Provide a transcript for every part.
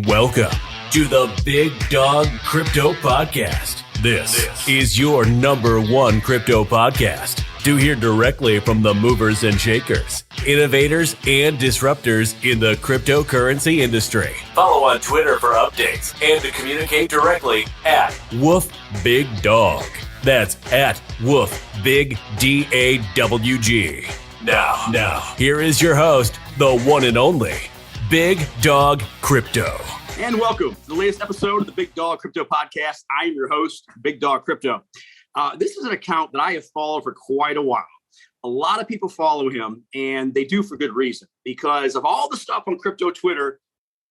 Welcome to the Big Dawg Crypto Podcast. This is your number one crypto podcast to hear directly from the movers and shakers, innovators, and disruptors in the cryptocurrency industry. Follow on Twitter for updates and to communicate directly at Woof Big Dawg. That's at Woof Big DAWG. Now, here is your host, the one and only Big Dawg Crypto. And welcome to the latest episode of the Big Dawg Crypto Podcast. I am your host, Big Dawg Crypto. This is an account that I have followed for quite a while. A lot of people follow him, and they do for good reason, because of all the stuff on crypto Twitter,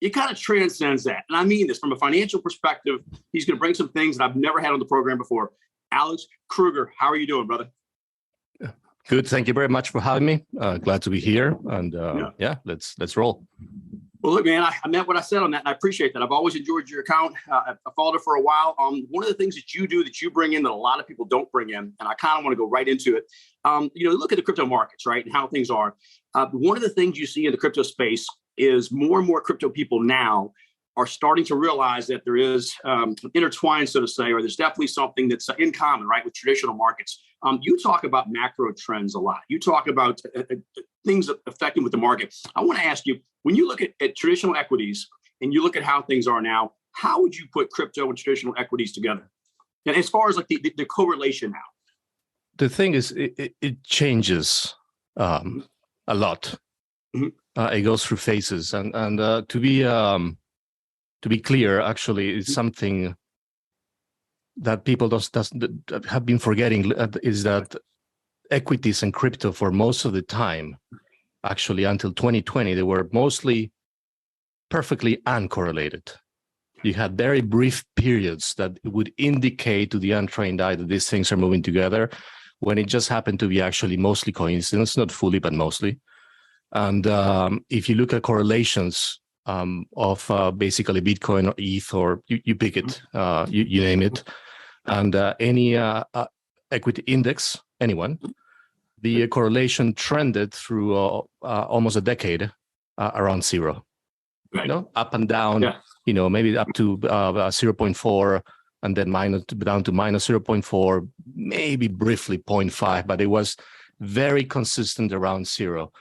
it kind of transcends that. And I mean this from a financial perspective. He's going to bring some things that I've never had on the program before. Alex Krüger, how are you doing, brother? Good. Thank you very much for having me. Glad to be here. And let's roll. Well, look, man, I meant what I said on that, and I appreciate that. I've always enjoyed your account. I followed it for a while. One of the things that you do that you bring in that a lot of people don't bring in, and I kind of want to go right into it. Look at the crypto markets, right, and how things are. One of the things you see in the crypto space is more and more crypto people now are starting to realize that there is intertwined, so to say, or there's definitely something that's in common, right, with traditional markets. You talk about macro trends a lot. You talk about things affecting with the market. I want to ask you, when you look at traditional equities and you look at how things are now, how would you put crypto and traditional equities together? And as far as like the correlation now? The thing is, it changes a lot. Mm-hmm. It goes through phases. And to be clear, actually, it's something that people have been forgetting, is that equities and crypto for most of the time, actually until 2020, they were mostly perfectly uncorrelated. You had very brief periods that would indicate to the untrained eye that these things are moving together, when it just happened to be actually mostly coincidence, not fully, but mostly. And if you look at correlations of basically Bitcoin or ETH, or you pick it, you name it, and any equity index, anyone, the correlation trended through almost a decade around zero. Right. Up and down, maybe up to 0.4, and then down to minus 0.4, maybe briefly 0.5, but it was very consistent around zero.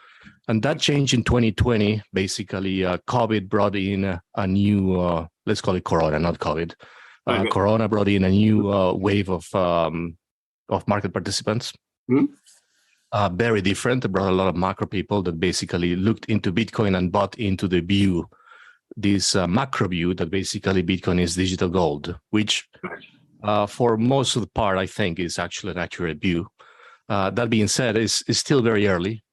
And that changed in 2020. Basically, COVID brought in a new, let's call it Corona, not COVID. Corona brought in a new wave of market participants. Mm-hmm. Very different. It brought a lot of macro people that basically looked into Bitcoin and bought into the view, this macro view that basically Bitcoin is digital gold, which for most of the part, I think, is actually an accurate view. That being said, it's still very early.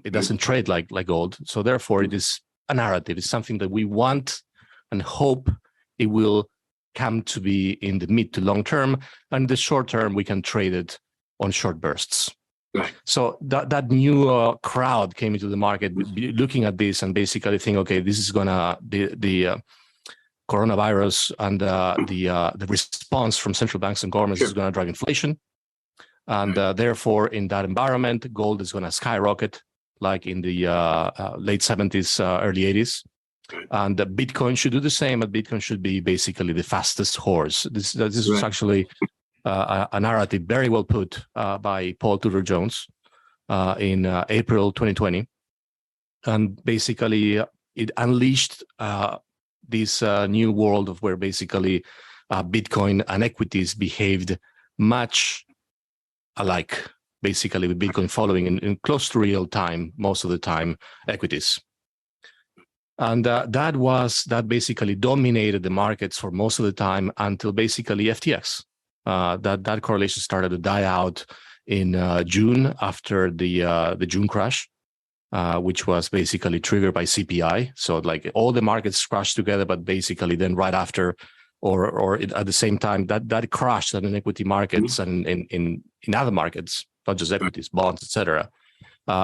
It doesn't trade like gold. So therefore, it is a narrative. It's something that we want and hope it will come to be in the mid to long term. And in the short term, we can trade it on short bursts. Right. So that new crowd came into the market looking at this and basically think, okay, this is gonna the coronavirus and the response from central banks and governments is gonna drive inflation. And therefore, in that environment, gold is going to skyrocket, like in the late 70s, early 80s. And Bitcoin should do the same, but Bitcoin should be basically the fastest horse. This was actually a narrative very well put by Paul Tudor Jones in April 2020. And basically, it unleashed this new world of where basically Bitcoin and equities behaved much alike, basically, with Bitcoin following in close to real time, most of the time, equities. And that basically dominated the markets for most of the time until basically FTX. That correlation started to die out in June after the June crash, which was basically triggered by CPI. So like all the markets crashed together, but basically then right after or at the same time that crashed in equity markets and in other markets, not just equities, bonds, etc.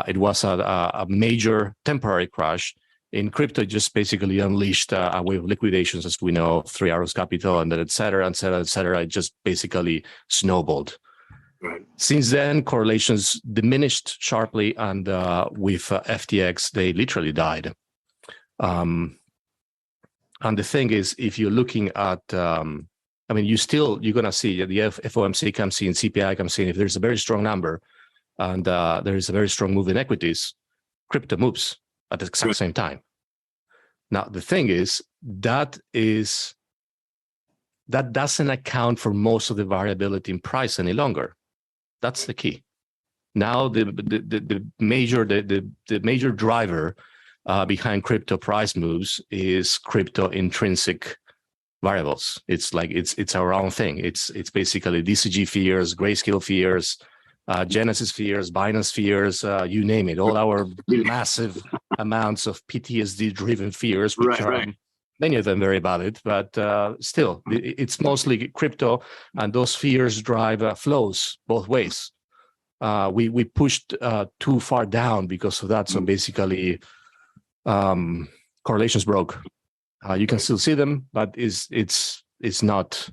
It was a major temporary crash. In crypto, it just basically unleashed a wave of liquidations, as we know, 3 Arrows Capital, and then et cetera, et cetera, et cetera. It just basically snowballed. Right. Since then, correlations diminished sharply, and with FTX, they literally died. And And the thing is, if you're looking at, I mean, you're going to see the FOMC comes in, CPI comes in. If there's a very strong number and there is a very strong move in equities, crypto moves at the exact same time. Now, the thing is, that doesn't account for most of the variability in price any longer. That's the key. Now, the major driver behind crypto price moves is crypto intrinsic variables. It's like it's our own thing. It's basically DCG fears, Grayscale fears, Genesis fears, Binance fears, you name it. All our massive amounts of PTSD-driven fears, which are many of them very valid, but still, it's mostly crypto, and those fears drive flows both ways. We pushed too far down because of that. So basically, correlations broke. You can still see them, but it's not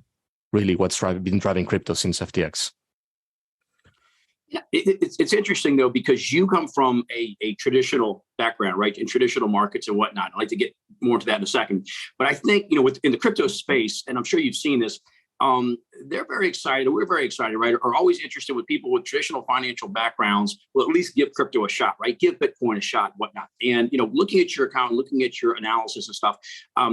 really what's been driving crypto since FTX. Yeah, it's interesting though, because you come from a traditional background, right, in traditional markets and whatnot. I'd like to get more into that in a second, but I think in the crypto space, and I'm sure you've seen this. They're very excited. We're very excited, right? Are always interested with people with traditional financial backgrounds. Will at least give crypto a shot, right? Give Bitcoin a shot, whatnot. And looking at your account, looking at your analysis and stuff,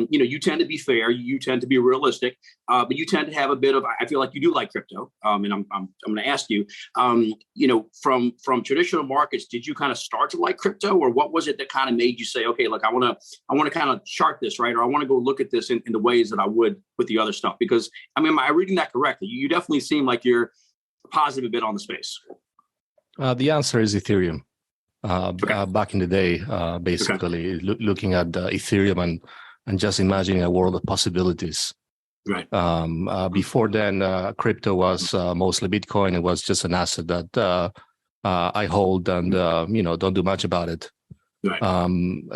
you tend to be fair. You tend to be realistic, but you tend to have a bit of. I feel like you do like crypto. And I'm going to ask you, from traditional markets, did you kind of start to like crypto, or what was it that kind of made you say, okay, look, I want to kind of chart this, right? Or I want to go look at this in the ways that I would with the other stuff? Because am I reading that correctly? You definitely seem like you're positive a bit on the space. The answer is Ethereum. Back in the day, basically looking at Ethereum and just imagining a world of possibilities. Right. Before then, crypto was mostly Bitcoin. It was just an asset that I hold and don't do much about it. Right.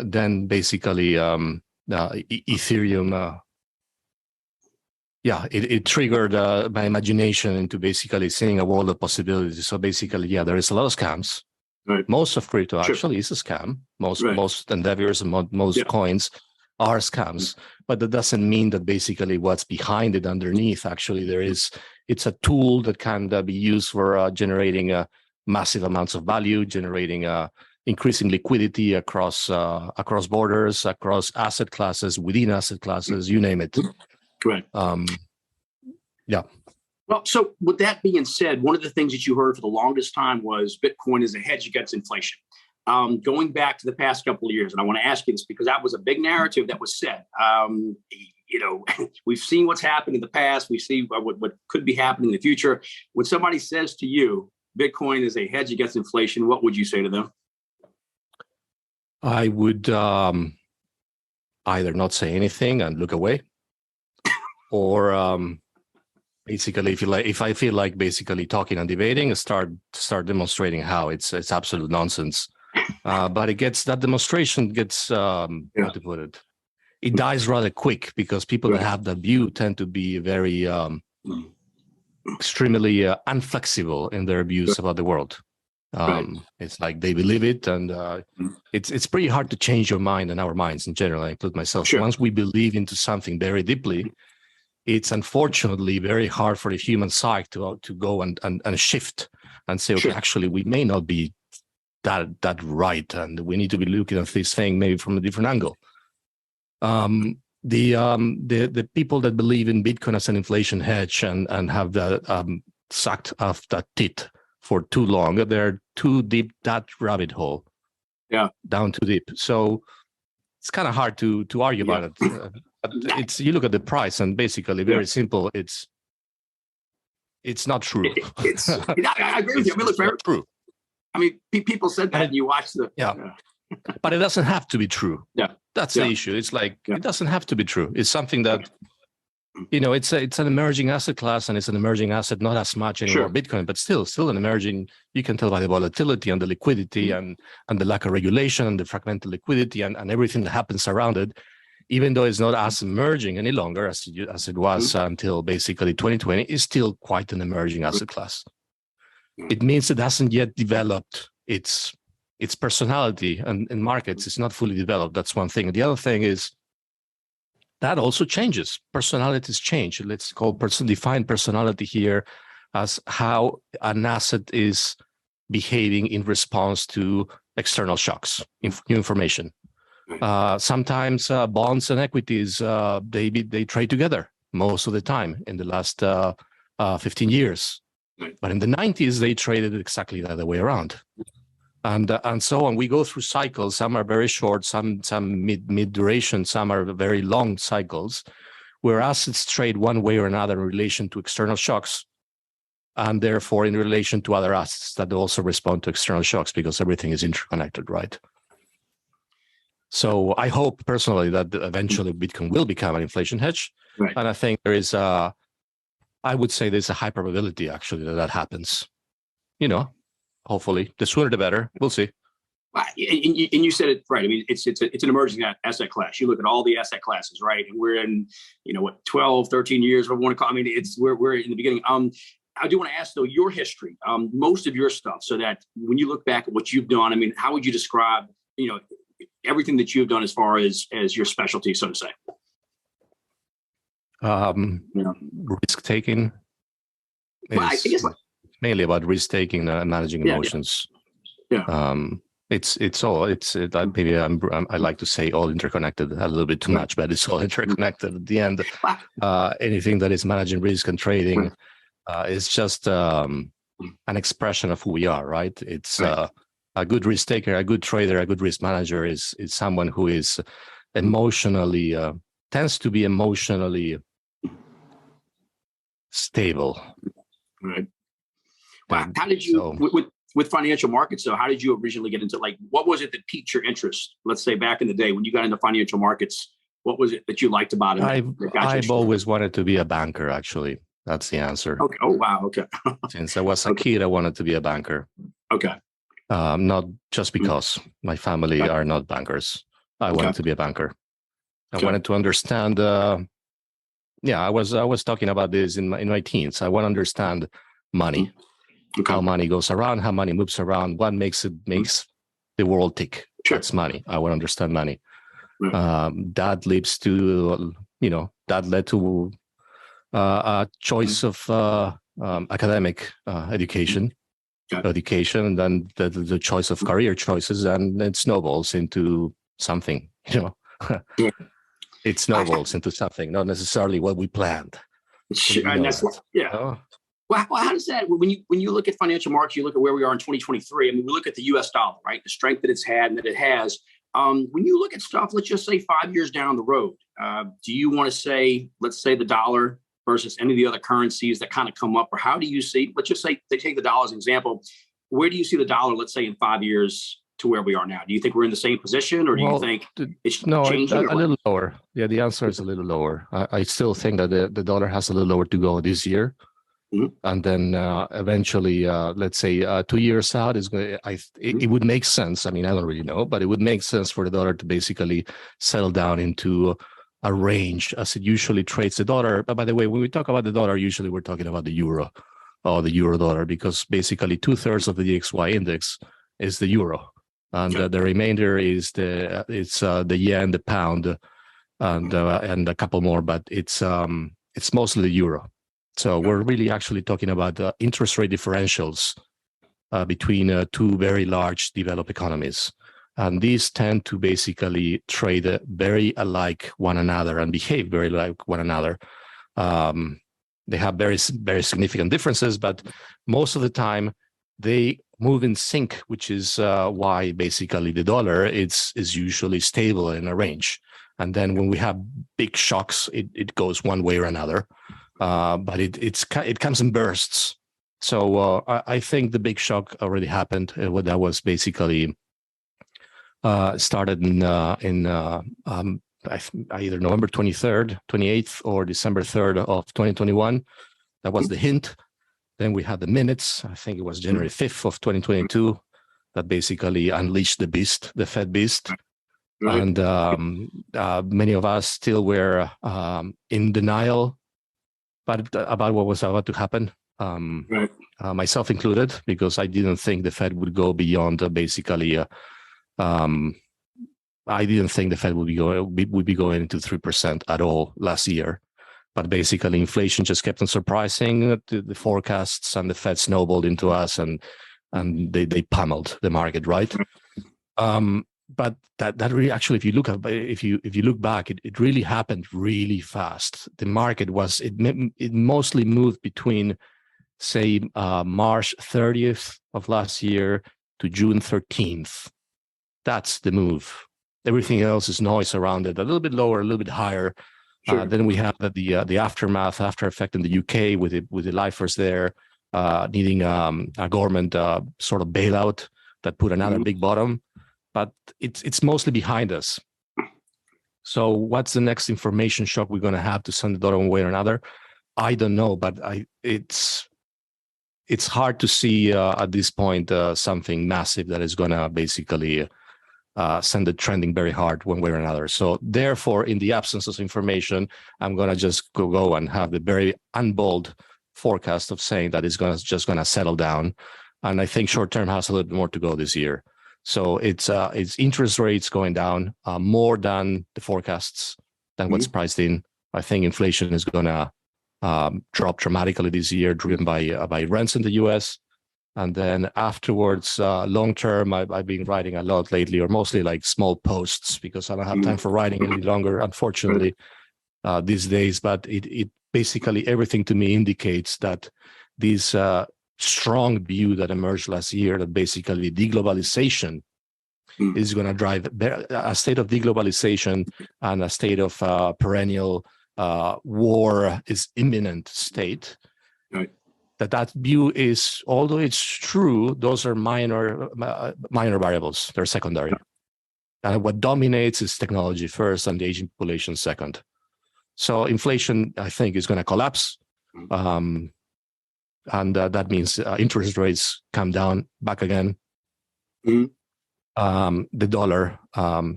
Then basically Ethereum. It triggered my imagination into basically seeing a world of possibilities. So basically, there is a lot of scams. Right. Most of crypto actually is a scam. Most endeavors and most coins are scams, but that doesn't mean that basically what's behind it underneath actually it's a tool that can be used for generating massive amounts of value, generating increasing liquidity across borders, across asset classes, within asset classes, you name it. Right. Well, so with that being said, one of the things that you heard for the longest time was Bitcoin is a hedge against inflation. Going back to the past couple of years, and I want to ask you this because that was a big narrative that was said. We've seen what's happened in the past. We see what could be happening in the future. When somebody says to you, Bitcoin is a hedge against inflation, what would you say to them? I would either not say anything and look away, or basically, if I feel like basically talking and debating, start demonstrating how it's absolute nonsense. But that demonstration gets how to put it. It dies rather quick because people that have that view tend to be very extremely unflexible in their views about the world. It's like they believe it, and it's pretty hard to change your mind and our minds in general. I include myself. Sure. Once we believe into something very deeply, it's unfortunately very hard for the human psyche to go and shift and say, okay, actually, we may not be that right, and we need to be looking at this thing maybe from a different angle. The people that believe in Bitcoin as an inflation hedge and have that sucked off that tit for too long, they're too deep that rabbit hole. Yeah, down too deep. So it's kind of hard to argue about it. You look at the price and basically very simple. It's not true. I agree with you. I mean, look, true. I mean, people said that, and you watch the but it doesn't have to be true. Yeah, that's the issue. It's like it doesn't have to be true. It's something that it's an emerging asset class, and it's an emerging asset, not as much anymore Bitcoin, but still an emerging. You can tell by the volatility and the liquidity and the lack of regulation and the fragmented liquidity and everything that happens around it. Even though it's not as emerging any longer as it was until basically 2020, is still quite an emerging asset class. It means it hasn't yet developed its personality and in markets. It's not fully developed. That's one thing. The other thing is that also changes. Personalities change. Let's define personality here as how an asset is behaving in response to external shocks, new information. Sometimes bonds and equities, they trade together most of the time in the last 15 years. But in the 90s, they traded exactly the other way around. And so on. We go through cycles. Some are very short, some mid duration, some are very long cycles, where assets trade one way or another in relation to external shocks, and therefore in relation to other assets that also respond to external shocks, because everything is interconnected, right? So I hope personally that eventually Bitcoin will become an inflation hedge. Right. And I think I would say there's a high probability actually that happens. Hopefully, the sooner the better. We'll see. And you said it right. I mean, it's an emerging asset class. You look at all the asset classes, right? And we're in, 12, 13 years, whatever we want to call. I mean, we're in the beginning. I do want to ask though your history, most of your stuff, so that when you look back at what you've done, I mean, how would you describe, everything that you've done as far as your specialty, so to say? Risk taking. Well, I guess mainly about risk taking and managing emotions. It's all maybe I like to say all interconnected a little bit too much, but it's all interconnected at the end. Anything that is managing risk and trading is just an expression of who we are, right? It's a good risk taker, a good trader, a good risk manager is someone who is emotionally tends to be emotionally stable. Right. Wow. How did you, with financial markets, though, how did you originally get into, what was it that piqued your interest? Let's say back in the day when you got into financial markets, what was it that you liked about it? I've always wanted to be a banker, actually. That's the answer. Okay. Oh, wow. Okay. Since I was a kid, I wanted to be a banker. Okay. Not just because my family are not bankers. I wanted to be a banker. I wanted to understand. I was talking about this in my teens. I want to understand money, how money goes around, how money moves around, what makes the world tick. Sure. That's money. I want to understand money. That leads to, that led to a choice of academic education, and then the choice of career choices, and it snowballs into something, It snowballs into something, not necessarily what we planned. Sure, and that's Well, how does that, when you look at financial markets, you look at where we are in 2023. I mean, we look at the U.S. dollar, right? The strength that it's had and that it has. When you look at stuff, let's just say 5 years down the road, do you want to say, let's say the dollar versus any of the other currencies that kind of come up, or how do you see? Let's just say they take the dollar as an example. Where do you see the dollar, let's say, in 5 years to where we are now? Do you think we're in the same position, or do you think it's changing? A little lower. Yeah, the answer is a little lower. I still think that the dollar has a little lower to go this year. And then eventually, let's say 2 years out, it would make sense. I mean, I don't really know, but it would make sense for the dollar to basically settle down into a range as it usually trades the dollar. But by the way, when we talk about the dollar, usually we're talking about the euro or the euro dollar, because basically 2/3 of the DXY index is the euro, and the remainder is the yen, the pound, and a couple more, but it's mostly the euro. So we're really actually talking about interest rate differentials between two very large developed economies. And these tend to basically trade very alike one another and behave very like one another. They have very, very significant differences, but most of the time they move in sync, which is why basically the dollar is usually stable in a range. And then when we have big shocks, it goes one way or another. But it comes in bursts. So I think the big shock already happened. That was basically started in either November 23rd, 28th, or December 3rd of 2021. That was the hint. Then we had the minutes. I think it was January 5th of 2022 that basically unleashed the beast, the Fed beast. Right. And many of us still were in denial about what was about to happen, myself included, because I didn't think the Fed would go beyond basically I didn't think the Fed would be going into 3% at all last year. But basically, inflation just kept on surprising the forecasts, and the Fed snowballed into us, and they pummeled the market, right? But that really, actually, if you look back, it really happened really fast. The market it mostly moved between, say, March 30th of last year to June 13th. That's the move. Everything else is noise around it, a little bit lower, a little bit higher. Sure. Then we have the after effect in the UK with the lifers there needing a government sort of bailout that put another big bottom, but it's mostly behind us. So what's the next information shock we're going to have to send the dollar one way or another? I don't know, but it's hard to see at this point something massive that is going to basically send it trending very hard one way or another. So therefore, in the absence of information, I'm going to just go and have the very unbold forecast of saying that it's just going to settle down. And I think short term has a little bit more to go this year. So it's interest rates going down more than the forecasts, than what's priced in. I think inflation is going to drop dramatically this year, driven by rents in the US. And then afterwards, long term, I've been writing a lot lately, or mostly like small posts, because I don't have time for writing any longer, unfortunately, these days. But it basically, everything to me indicates that this strong view that emerged last year, that basically deglobalization is going to drive a state of deglobalization and a state of perennial war is imminent state. Right. That view is, although it's true, those are minor variables. They're secondary. And what dominates is technology first and the aging population second. So inflation, I think, is going to collapse. And that means interest rates come down back again. The dollar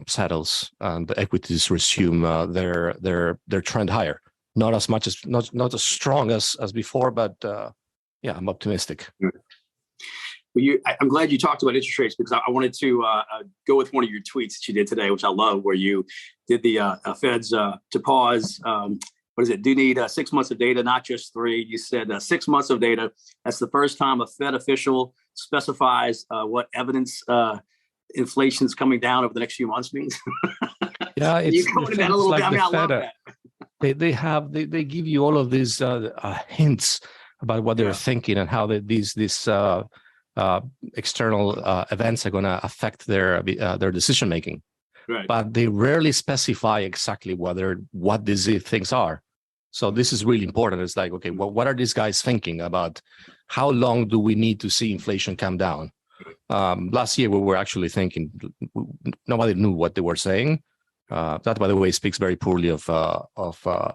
settles and the equities resume their trend higher. Not as much as not as strong as before, but yeah, I'm optimistic. Well, I'm glad you talked about interest rates, because I wanted to go with one of your tweets that you did today, which I love, where you did the Fed's to pause. What is it? Do need 6 months of data, not just 3. You said 6 months of data. That's the first time a Fed official specifies what evidence inflation is coming down over the next few months means. Yeah, it's you go into that a little bit. I mean, I love that. They give you all of these hints about what they're thinking and how these external events are going to affect their decision making. Right. But they rarely specify exactly what these things are. So this is really important. It's like, okay, well, what are these guys thinking about? How long do we need to see inflation come down? Last year, we were actually thinking, nobody knew what they were saying. That, by the way, speaks very poorly of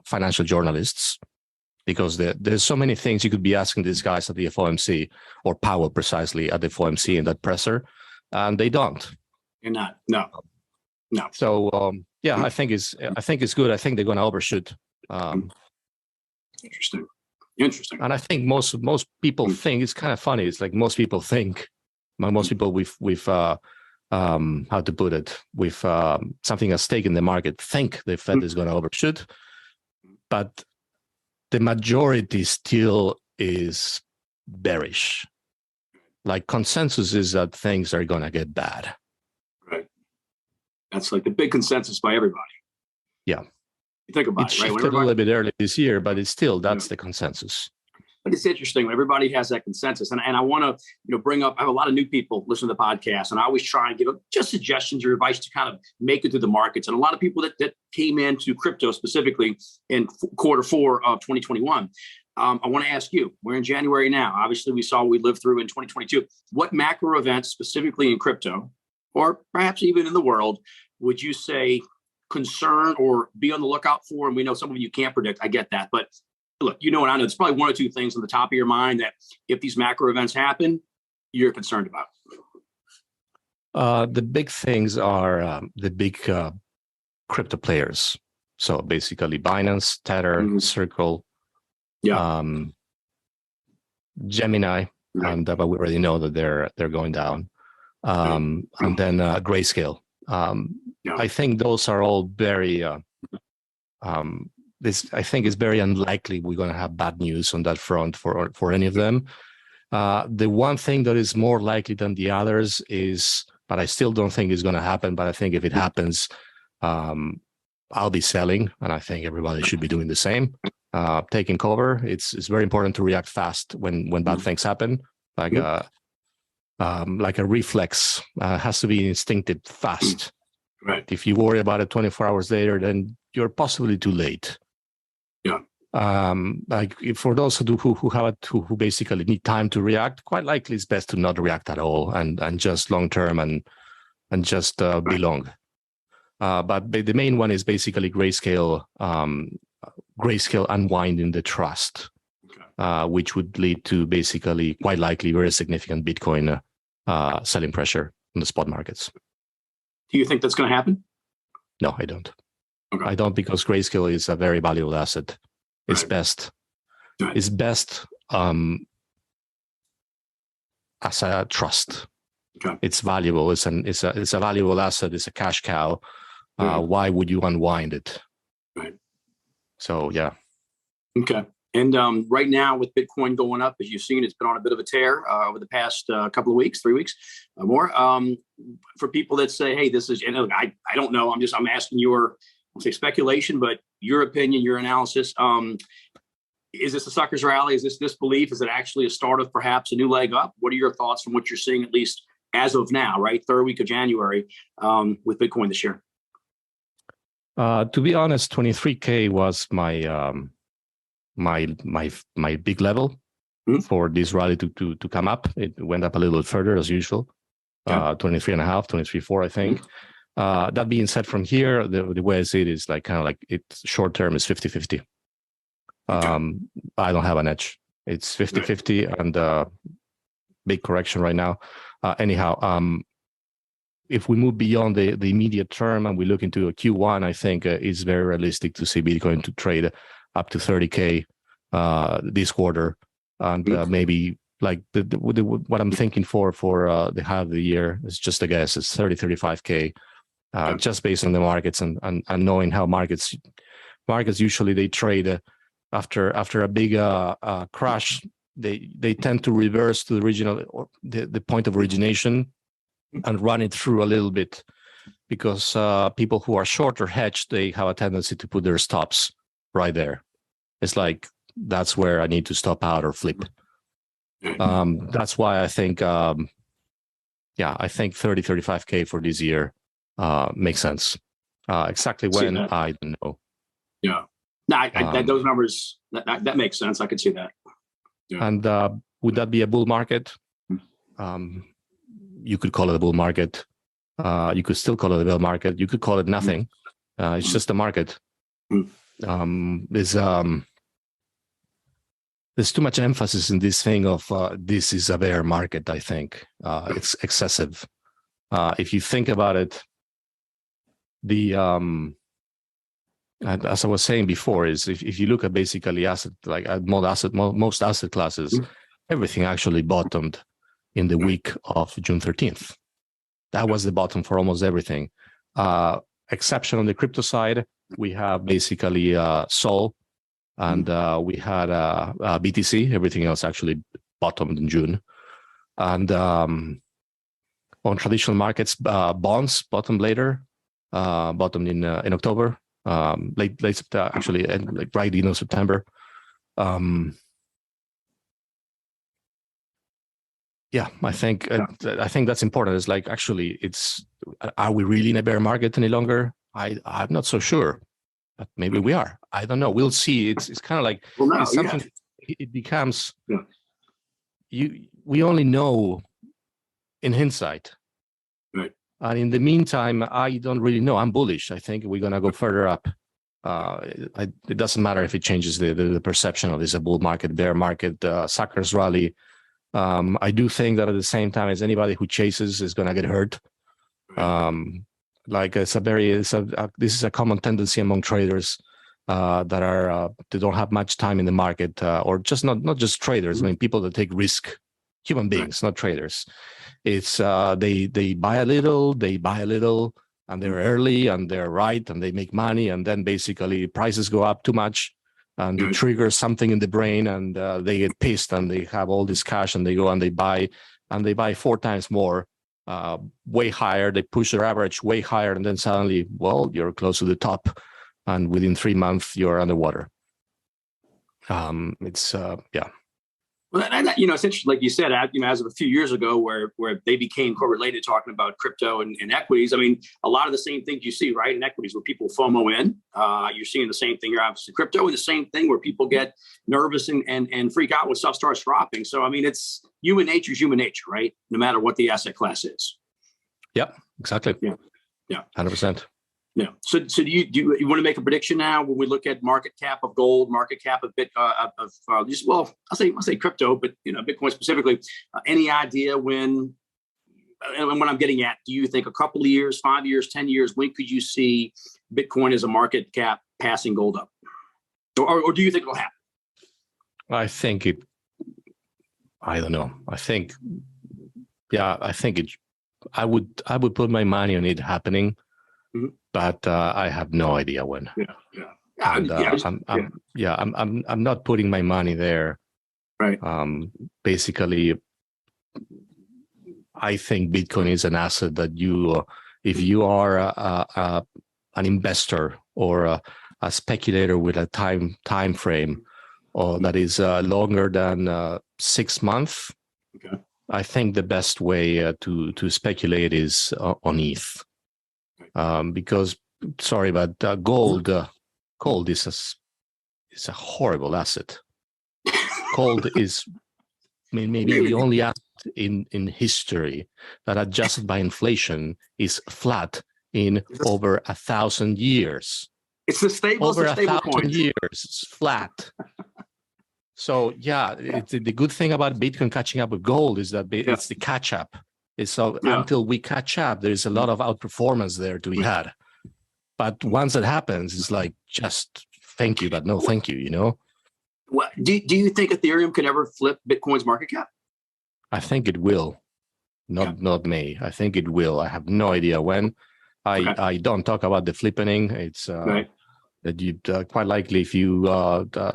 financial journalists, because there's so many things you could be asking these guys at the FOMC, or Powell precisely at the FOMC in that presser, and they don't. You're not. No. So yeah, I think it's good. I think they're going to overshoot. Interesting. And I think most people think, it's kind of funny. It's like most people with how to put it, with something at stake in the market, think the Fed is going to overshoot, but the majority still is bearish. Like, consensus is that things are going to get bad. Right. That's like the big consensus by everybody. Yeah. You think about it, right? Shifted a little bit early this year, but it's still, that's the consensus. But it's interesting when everybody has that consensus. And I want to bring up, I have a lot of new people listen to the podcast, and I always try and give just suggestions or advice to kind of make it through the markets. And a lot of people that came into crypto specifically in quarter 4 of 2021. I want to ask you, we're in January now. Obviously, we saw what we lived through in 2022. What macro events, specifically in crypto, or perhaps even in the world, would you say concern or be on the lookout for? And we know some of you can't predict. I get that. But look, and I know it's probably 1 or 2 things on the top of your mind that if these macro events happen, you're concerned about. The big things are the big crypto players. So basically Binance, Tether, Circle, Gemini, and but we already know that they're going down. And then Grayscale. I think those are all very. I think it's very unlikely we're going to have bad news on that front for any of them. The one thing that is more likely than the others is, but I still don't think it's going to happen. But I think if it happens, I'll be selling, and I think everybody should be doing the same. Taking cover. It's very important to react fast when bad things happen. Like a reflex has to be instinctive, fast. Right. If you worry about it 24 hours later, then you're possibly too late. Yeah. Like for those who basically need time to react, quite likely it's best to not react at all and just long term and just be long. But the main one is basically Grayscale unwinding the trust, which would lead to basically quite likely very significant Bitcoin selling pressure in the spot markets. Do you think that's going to happen? No, I don't. Okay. I don't, because Grayscale is a very valuable asset. It's best. Right. It's best as a trust. Okay. It's valuable. It's a valuable asset. It's a cash cow. Why would you unwind it? Right. So yeah. Okay. And right now, with Bitcoin going up, as you've seen, it's been on a bit of a tear over the past couple of weeks, 3 weeks or more. For people that say, "Hey, this is," and look, I don't know. I'm asking your, I'll say speculation, but your opinion, your analysis. Is this a sucker's rally? Is this disbelief? Is it actually a start of perhaps a new leg up? What are your thoughts from what you're seeing, at least as of now, right? Third week of January with Bitcoin this year. To be honest, 23K was my my big level for this rally to come up. It went up a little bit further as usual, 23.5, 23.4, I think. That being said, from here, the way I see it is like kind of like it's short term is 50-50. I don't have an edge. It's 50-50 and big correction right now. Anyhow, if we move beyond the immediate term and we look into a Q1, I think it's very realistic to see Bitcoin to trade up to 30K this quarter, and maybe like what I'm thinking for the half of the year is just a guess. It's 30-35K, just based on the markets and knowing how markets usually they trade after a big crash. They tend to reverse to the original or the point of origination and run it through a little bit, because people who are short or hedged, they have a tendency to put their stops right there. It's like, that's where I need to stop out or flip. That's why I think, I think 30-35K for this year makes sense. Exactly when, I don't know. Yeah. No, those numbers, that makes sense. I could see that. Yeah. And would that be a bull market? You could call it a bull market. You could still call it a bear market. You could call it nothing. It's just a market. There's too much emphasis in this thing of this is a bear market. I think it's excessive. If you think about it, as I was saying before, is if you look at basically most asset classes, everything actually bottomed in the week of June 13th. That was the bottom for almost everything. Exception on the crypto side, we have basically Sol, and we had BTC. Everything else actually bottomed in June. And on traditional markets, bonds bottomed later, bottomed in October, late September, actually, and like right in September. Yeah, I think that's important. It's like, actually, are we really in a bear market any longer? I'm not so sure, but maybe we are. I don't know. We'll see. It's kind of like it's something. It becomes. We only know in hindsight. Right. And in the meantime, I don't really know. I'm bullish. I think we're gonna go further up. It doesn't matter if it changes the perception of this a bull market, bear market, suckers rally. I do think that at the same time as anybody who chases is going to get hurt. Like this is a common tendency among traders that they don't have much time in the market, or just not just traders. I mean, people that take risk, human beings, not traders. It's they buy a little, and they're early and they're right and they make money, and then basically prices go up too much and it triggers something in the brain, and they get pissed and they have all this cash and they go and they buy 4 times more, way higher. They push their average way higher, and then suddenly, well, you're close to the top, and within 3 months you're underwater. It's yeah. Well, it's interesting, like you said, as of a few years ago, where they became correlated, talking about crypto and equities. I mean, a lot of the same things you see, right, in equities, where people FOMO in. You're seeing the same thing here, obviously, crypto, and the same thing where people get nervous and freak out when stuff starts dropping. So, I mean, it's human nature is human nature, right? No matter what the asset class is. Yep, exactly. Yeah, 100%. Yeah. So do you want to make a prediction now when we look at market cap of gold, market cap of I'll say crypto, but Bitcoin specifically? Any idea when? And what I'm getting at, do you think a couple of years, 5 years, 10 years, when could you see Bitcoin as a market cap passing gold up, or do you think it'll happen? I think it. I don't know. I think it. I would put my money on it happening. Mm-hmm. But I have no idea when. I'm not putting my money there. Right. Basically, I think Bitcoin is an asset that if you are an investor or a speculator with a time frame, or that is longer than 6 months, okay, I think the best way to speculate is on ETH. Because but gold is a horrible asset. Gold is maybe the only asset in history that, adjusted by inflation, is flat in over 1,000 years. It's the stable. Over 1,000 years, it's flat. So the good thing about Bitcoin catching up with gold is that it's the catch up. Until we catch up, there's a lot of outperformance there to be had. But once it happens, it's like, just thank you, but no thank you, Well, do you think Ethereum could ever flip Bitcoin's market cap? I think it will. Not me. I think it will. I have no idea when. I don't talk about the flippening. It's right. That you quite likely, if you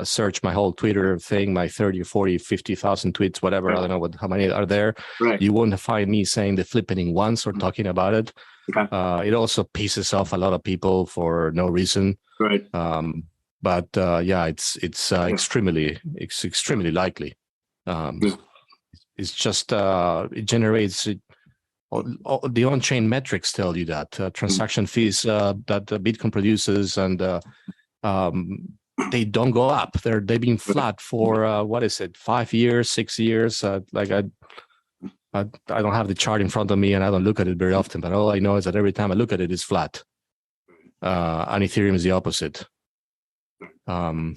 search my whole Twitter thing, my 30, 40, 50,000 tweets, whatever, I don't know how many are there, you won't find me saying the flippening once or talking about it. Okay. It also pisses off a lot of people for no reason. Right. It's extremely likely. It's just it generates. The on-chain metrics tell you that transaction fees that Bitcoin produces, and they don't go up. They've been flat for 5 years, 6 years. I don't have the chart in front of me, and I don't look at it very often. But all I know is that every time I look at it, it's flat. And Ethereum is the opposite. And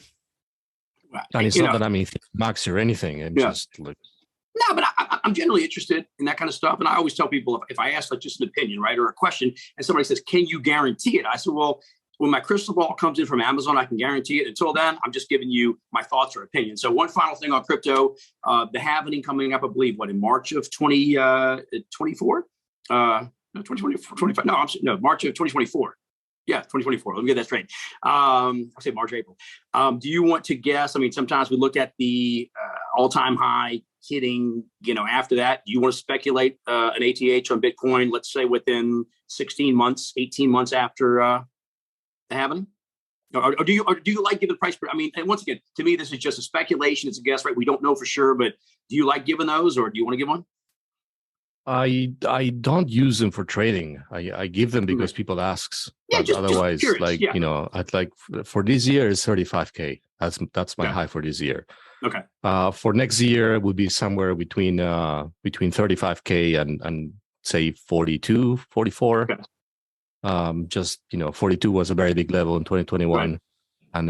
it's not that I'm in max or anything. I'm just like. No, but I'm generally interested in that kind of stuff. And I always tell people, if I ask like just an opinion, right, or a question, and somebody says, can you guarantee it? I said, well, when my crystal ball comes in from Amazon, I can guarantee it. Until then, I'm just giving you my thoughts or opinions. So one final thing on crypto, the halving coming up, I believe, in March of 2024? No, 2024, 25. No, March of 2024. Yeah, 2024. Let me get that straight. I'll say March, April. Do you want to guess? I mean, sometimes we look at the all-time high hitting, after that. Do you want to speculate an ATH on Bitcoin, let's say within 16 months, 18 months after the halving? Or do you like giving price? I mean, and once again, to me, this is just a speculation. It's a guess, right? We don't know for sure, but do you like giving those, or do you want to give one? I don't use them for trading. I give them because people asks. Yeah, otherwise, I'd like for this year is 35K. That's my high for this year. Okay. For next year, it would be somewhere between 35K and say 42, 44. Okay. 42 was a very big level in 2021, and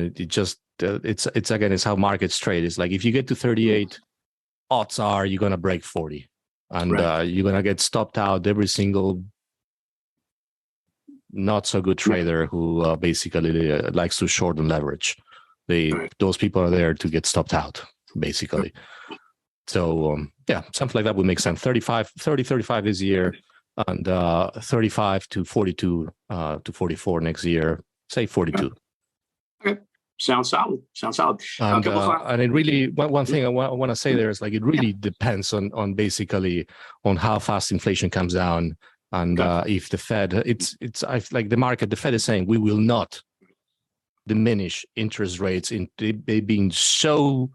it's how markets trade. It's like if you get to 38, odds are you're gonna break 40. And you're going to get stopped out every single not so good trader who basically likes to short and leverage. Those people are there to get stopped out, basically. So, something like that would make sense. 35 this year. and 35 to 42 to 44 next year. Say 42. Okay. Sounds solid. And it really, one thing I want to say there is like, it really depends on basically on how fast inflation comes down. And if the Fed, like the market, the Fed is saying we will not diminish interest rates in they being so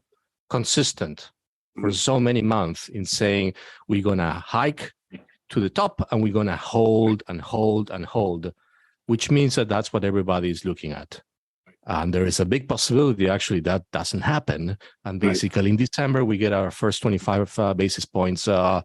consistent for so many months in saying we're going to hike to the top and we're going to hold and hold and hold, which means that that's what everybody is looking at. And there is a big possibility actually that doesn't happen. And basically in December, we get our first 25 basis points cut.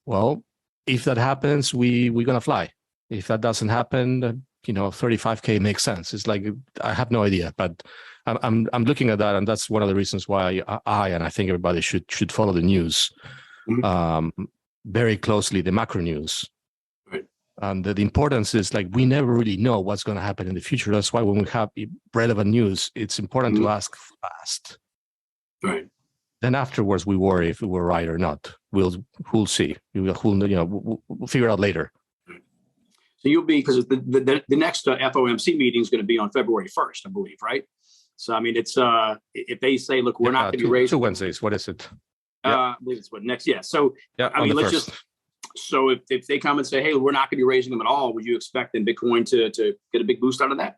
Well, if that happens, we're going to fly. If that doesn't happen, 35K makes sense. It's like, I have no idea, but I'm looking at that. And that's one of the reasons why I think everybody should follow the news very closely, the macro news. And the importance is like, we never really know what's going to happen in the future. That's why when we have relevant news, it's important to ask fast. Right. Then afterwards, we worry if we were right or not. We'll see. We'll figure it out later. So you'll be, because the next FOMC meeting is going to be on February 1st, I believe, right? So, I mean, it's if they say, look, we're not going to be raising. 2 Wednesdays. What is it? I believe it's what next. Yeah. So, I mean, let's just. So if they come and say, hey, we're not going to be raising them at all, would you expect then Bitcoin to get a big boost out of that?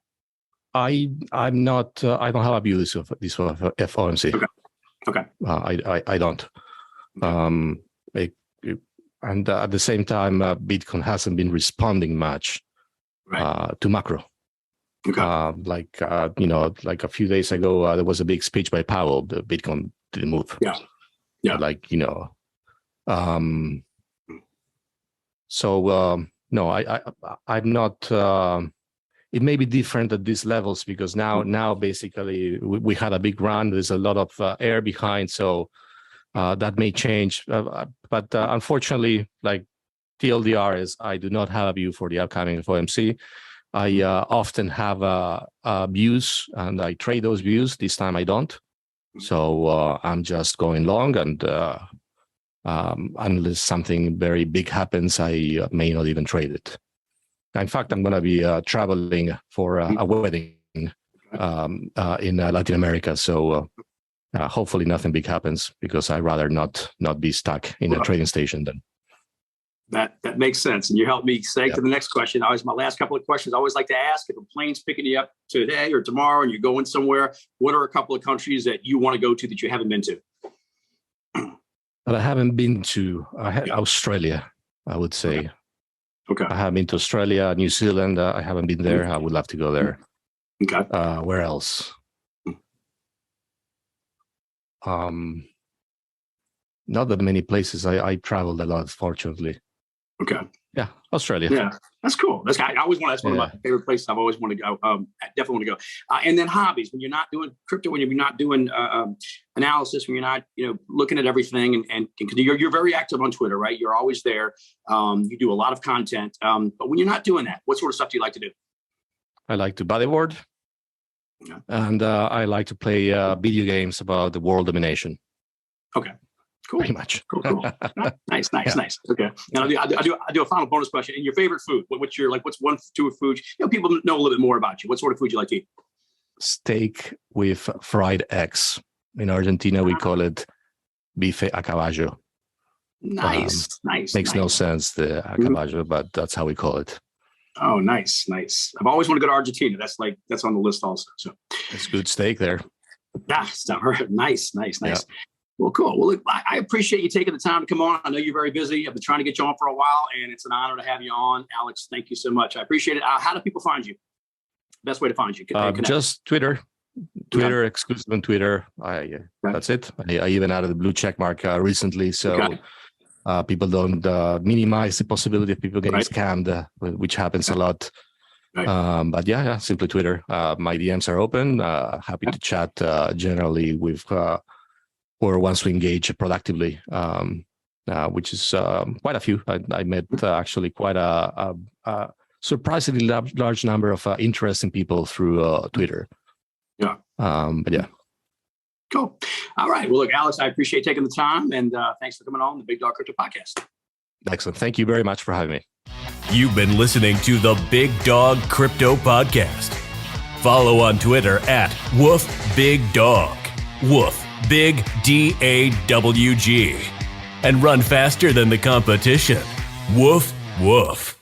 I'm not. I don't have a view this FOMC. Okay. I don't. And at the same time, Bitcoin hasn't been responding much to macro. Okay. Like a few days ago, there was a big speech by Powell. The Bitcoin didn't move. Yeah. So no, I'm not. It may be different at these levels because now basically we had a big run. There's a lot of air behind, so that may change. But unfortunately, like TLDR is, I do not have a view for the upcoming FOMC. I often have views and I trade those views. This time I don't. So I'm just going long, and unless something very big happens, I may not even trade it. In fact, I'm going to be traveling for a wedding in Latin America. So hopefully nothing big happens, because I'd rather not be stuck in a trading station then. That makes sense. And you helped me segue to the next question. My last couple of questions I always like to ask: if a plane's picking you up today or tomorrow and you're going somewhere, what are a couple of countries that you want to go to that you haven't been to? But I haven't been to Australia, I would say. Okay. I have been to Australia, New Zealand. I haven't been there. I would love to go there. Okay. Where else? Not that many places. I traveled a lot, fortunately. Okay. Yeah, Australia. Yeah, that's cool. I always want. That's one of my favorite places. I've always wanted to go. I definitely want to go. And then hobbies. When you're not doing crypto, when you're not doing analysis, when you're not looking at everything, and you're very active on Twitter, right? You're always there. You do a lot of content. But when you're not doing that, what sort of stuff do you like to do? I like to bodyboard, and I like to play video games about the world domination. Okay. Cool. Pretty much. Cool. Nice. Okay. And I do a final bonus question. And your favorite food? What's one, two foods? People know a little bit more about you. What sort of food you like to eat? Steak with fried eggs. In Argentina, we call it bife a caballo. Nice. Makes no sense, the a caballo, but that's how we call it. Oh, nice. I've always wanted to go to Argentina. That's on the list also. So it's good steak there. Nice. Yeah. Well, cool. Well, look, I appreciate you taking the time to come on. I know you're very busy. I've been trying to get you on for a while, and it's an honor to have you on. Alex, thank you so much. I appreciate it. How do people find you? Best way to find you? Just Twitter. Exclusive on Twitter. That's it. I even added the blue check mark recently, so people don't minimize the possibility of people getting scammed, which happens a lot. Right. But yeah, simply Twitter. My DMs are open. Happy to chat generally with or once we engage productively, which is quite a few. I met actually quite a surprisingly large number of interesting people through Twitter. Yeah. But yeah. Cool. All right. Well, look, Alex, I appreciate taking the time, and thanks for coming on the Big Dawg Crypto podcast. Excellent. Thank you very much for having me. You've been listening to the Big Dawg Crypto Podcast. Follow on Twitter at WoofBigDawg. Woof, Big DAWG. And run faster than the competition. Woof, woof.